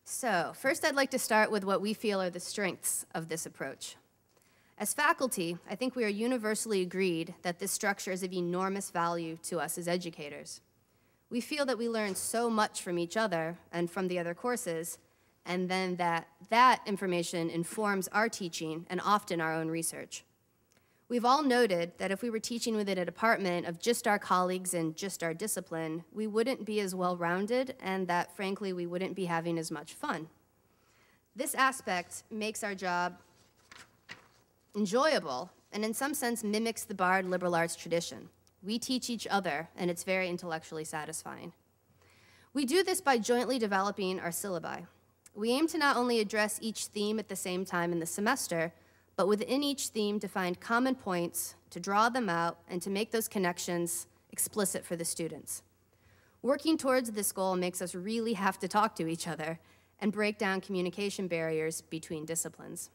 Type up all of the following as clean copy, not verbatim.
So first I'd like to start with what we feel are the strengths of this approach. As faculty, I think we are universally agreed that this structure is of enormous value to us as educators. We feel that we learn so much from each other and from the other courses, and then that information informs our teaching and often our own research. We've all noted that if we were teaching within a department of just our colleagues and just our discipline, we wouldn't be as well-rounded, and that, frankly, we wouldn't be having as much fun. This aspect makes our job enjoyable, and in some sense mimics the Bard liberal arts tradition. We teach each other, and it's very intellectually satisfying. We do this by jointly developing our syllabi. We aim to not only address each theme at the same time in the semester, but within each theme to find common points, to draw them out, and to make those connections explicit for the students. Working towards this goal makes us really have to talk to each other and break down communication barriers between disciplines.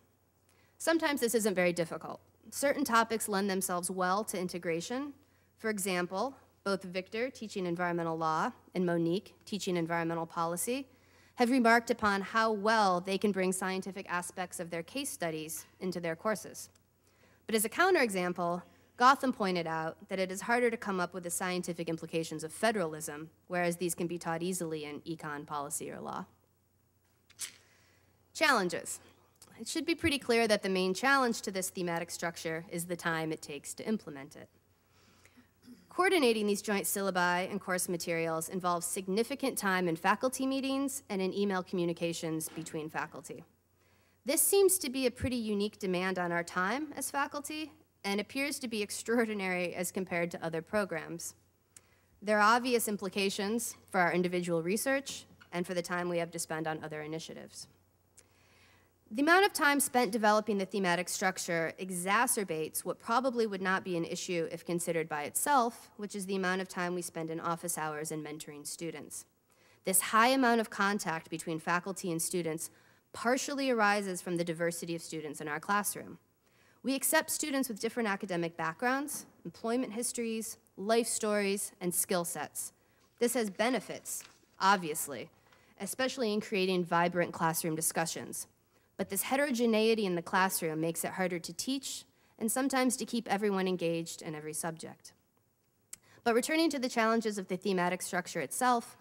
Sometimes this isn't very difficult. Certain topics lend themselves well to integration. For example, both Victor, teaching environmental law, and Monique, teaching environmental policy, have remarked upon how well they can bring scientific aspects of their case studies into their courses. But as a counterexample, Gotham pointed out that it is harder to come up with the scientific implications of federalism, whereas these can be taught easily in econ, policy, or law. Challenges. It should be pretty clear that the main challenge to this thematic structure is the time it takes to implement it. Coordinating these joint syllabi and course materials involves significant time in faculty meetings and in email communications between faculty. This seems to be a pretty unique demand on our time as faculty and appears to be extraordinary as compared to other programs. There are obvious implications for our individual research and for the time we have to spend on other initiatives. The amount of time spent developing the thematic structure exacerbates what probably would not be an issue if considered by itself, which is the amount of time we spend in office hours and mentoring students. This high amount of contact between faculty and students partially arises from the diversity of students in our classroom. We accept students with different academic backgrounds, employment histories, life stories, and skill sets. This has benefits, obviously, especially in creating vibrant classroom discussions. But this heterogeneity in the classroom makes it harder to teach and sometimes to keep everyone engaged in every subject. But returning to the challenges of the thematic structure itself,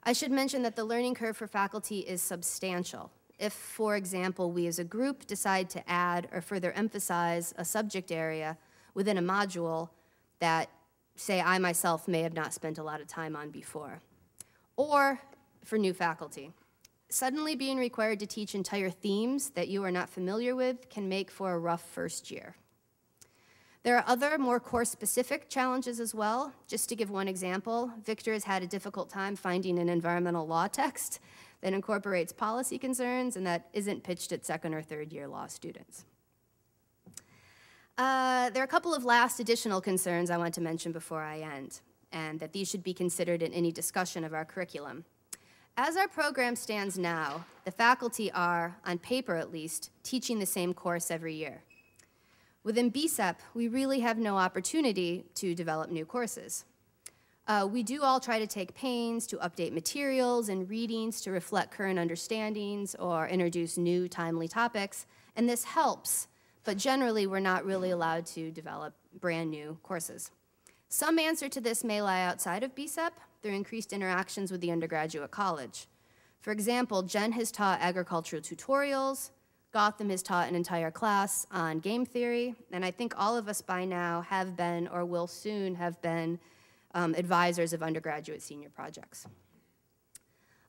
I should mention that the learning curve for faculty is substantial. If, for example, we as a group decide to add or further emphasize a subject area within a module that, say, I myself may have not spent a lot of time on before, or for new faculty. Suddenly being required to teach entire themes that you are not familiar with can make for a rough first year. There are other more course-specific challenges as well. Just to give one example, Victor has had a difficult time finding an environmental law text that incorporates policy concerns and that isn't pitched at second or third year law students. There are a couple of last additional concerns I want to mention before I end, and that these should be considered in any discussion of our curriculum. As our program stands now, the faculty are, on paper at least, teaching the same course every year. Within BCEP, we really have no opportunity to develop new courses. We do all try to take pains to update materials and readings to reflect current understandings or introduce new, timely topics, and this helps, but generally we're not really allowed to develop brand new courses. Some answer to this may lie outside of BCEP through increased interactions with the undergraduate college. For example, Jen has taught agricultural tutorials, Gotham has taught an entire class on game theory, and I think all of us by now have been or will soon have been advisors of undergraduate senior projects.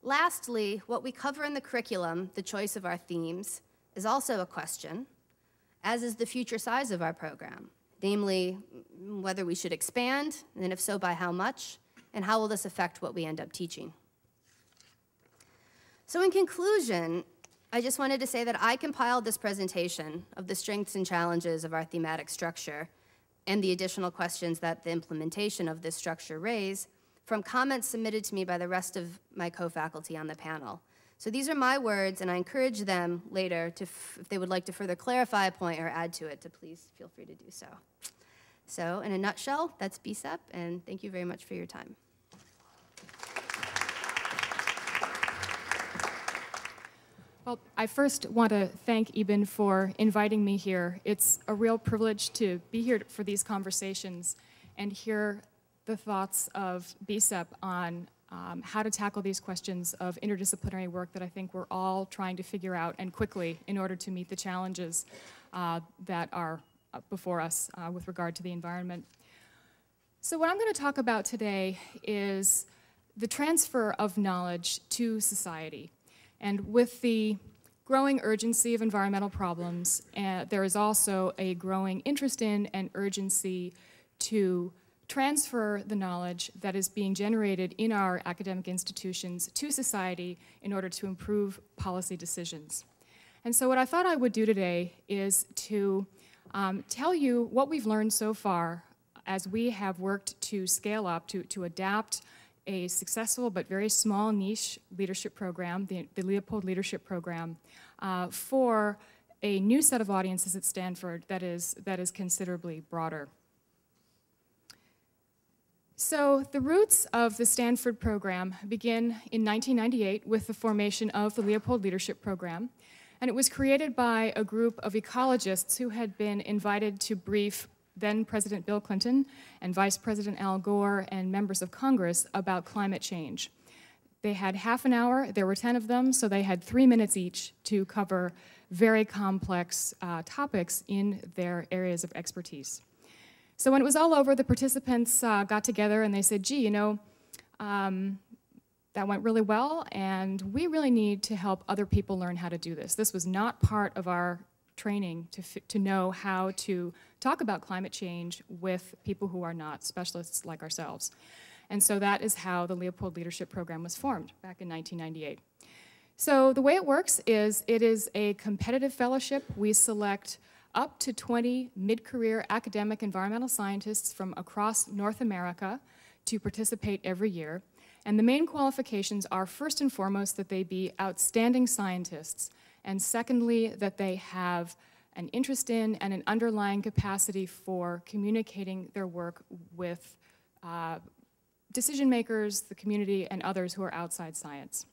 Lastly, what we cover in the curriculum, the choice of our themes, is also a question, as is the future size of our program, namely whether we should expand, and if so, by how much, and how will this affect what we end up teaching. So in conclusion, I just wanted to say that I compiled this presentation of the strengths and challenges of our thematic structure and the additional questions that the implementation of this structure raise from comments submitted to me by the rest of my co-faculty on the panel. So these are my words, and I encourage them later to, if they would like to further clarify a point or add to it, to please feel free to do so. So in a nutshell, that's BCEP, and thank you very much for your time. Well, I first want to thank Eben for inviting me here. It's a real privilege to be here for these conversations and hear the thoughts of BCEP on how to tackle these questions of interdisciplinary work that I think we're all trying to figure out, and quickly, in order to meet the challenges that are before us with regard to the environment. So what I'm going to talk about today is the transfer of knowledge to society. And with the growing urgency of environmental problems, there is also a growing interest in and urgency to transfer the knowledge that is being generated in our academic institutions to society in order to improve policy decisions. And so what I thought I would do today is to tell you what we've learned so far as we have worked to scale up, to adapt a successful but very small niche leadership program, the Leopold Leadership Program, for a new set of audiences at Stanford that is considerably broader. So the roots of the Stanford program begin in 1998 with the formation of the Leopold Leadership Program, and it was created by a group of ecologists who had been invited to brief then President Bill Clinton and Vice President Al Gore and members of Congress about climate change. They had half an hour, there were 10 of them, so they had 3 minutes each to cover very complex topics in their areas of expertise. So when it was all over, the participants got together and they said, gee, you know, that went really well, and we really need to help other people learn how to do this. This was not part of our training to know how to talk about climate change with people who are not specialists like ourselves. And so that is how the Leopold Leadership Program was formed back in 1998. So the way it works is it is a competitive fellowship. We select up to 20 mid-career academic environmental scientists from across North America to participate every year. And the main qualifications are, first and foremost, that they be outstanding scientists, and secondly, that they have an interest in and an underlying capacity for communicating their work with decision makers, the community, and others who are outside science.